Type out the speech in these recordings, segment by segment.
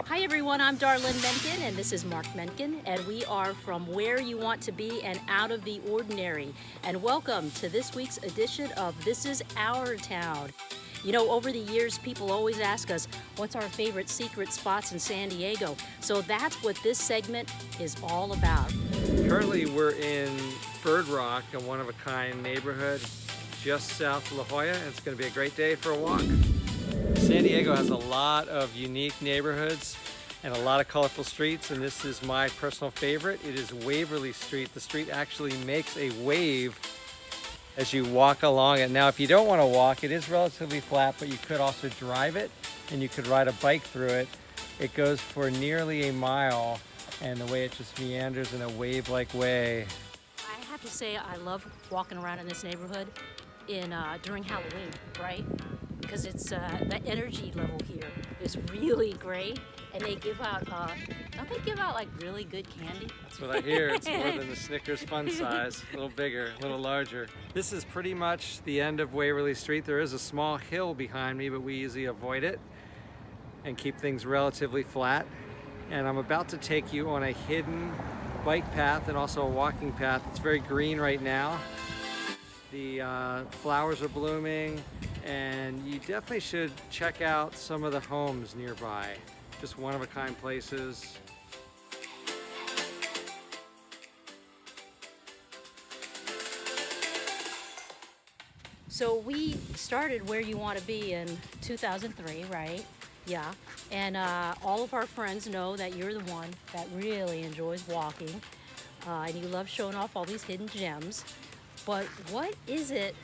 Hi everyone, I'm Darlynne Menkin and this is Marc Menkin, and we are from where you want to be and out of the ordinary. And welcome to this week's edition of This Is Our Town. You know, over the years, people always ask us, what's our favorite secret spots in San Diego? So that's what this segment is all about. Currently, we're in Bird Rock, a one-of-a-kind neighborhood just south of La Jolla, and it's going to be a great day for a walk. San Diego has a lot of unique neighborhoods and a lot of colorful streets, and this is my personal favorite. It is Waverly Street. The street actually makes a wave as you walk along it. Now, if you don't want to walk, it is relatively flat, but you could also drive it and you could ride a bike through it. It goes for nearly a mile, and the way it just meanders in a wave-like way. I have to say, I love walking around in this neighborhood during Halloween, right? Because it's the energy level here is really great, and they give out don't they give out like really good candy? That's what I hear. It's more than the Snickers fun size, a little bigger, a little larger. This is pretty much the end of Waverly Street. There is a small hill behind me, but we usually avoid it and keep things relatively flat. And I'm about to take you on a hidden bike path and also a walking path. It's very green right now. The flowers are blooming, and you definitely should check out some of the homes nearby. Just one-of-a-kind places. So we started Where You Want to Be in 2003, right? Yeah, and all of our friends know that you're the one that really enjoys walking, and you love showing off all these hidden gems. But what is it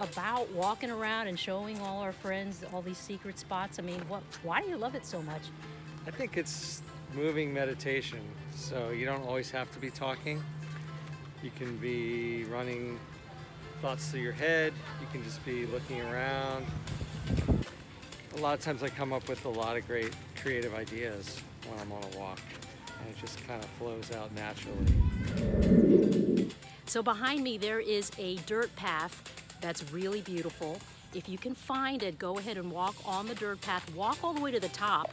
about walking around and showing all our friends all these secret spots? I mean, why do you love it so much? I think it's moving meditation, so you don't always have to be talking. You can be running thoughts through your head. You can just be looking around. A lot of times I come up with a lot of great creative ideas when I'm on a walk, and it just kind of flows out naturally. So behind me there is a dirt path that's really beautiful. If you can find it, go ahead and walk on the dirt path. Walk all the way to the top.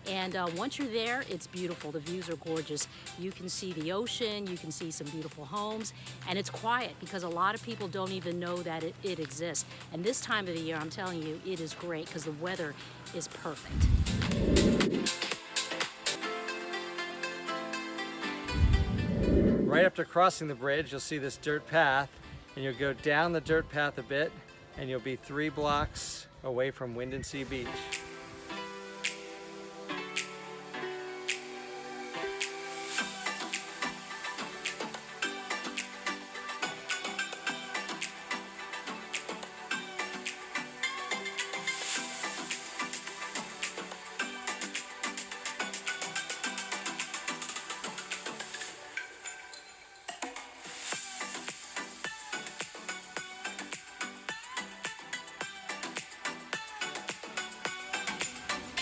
And once you're there, it's beautiful. The views are gorgeous. You can see the ocean, you can see some beautiful homes, and it's quiet because a lot of people don't even know that it exists. And this time of the year, I'm telling you, it is great because the weather is perfect. Right after crossing the bridge, you'll see this dirt path, and you'll go down the dirt path a bit, and you'll be 3 blocks away from Wind and Sea Beach.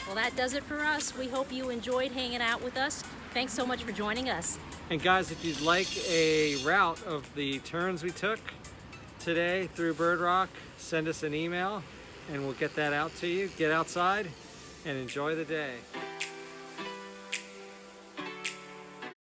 Well, that does it for us. We hope you enjoyed hanging out with us. Thanks so much for joining us. And guys, if you'd like a route of the turns we took today through Bird Rock, send us an email and we'll get that out to you. Get outside and enjoy the day.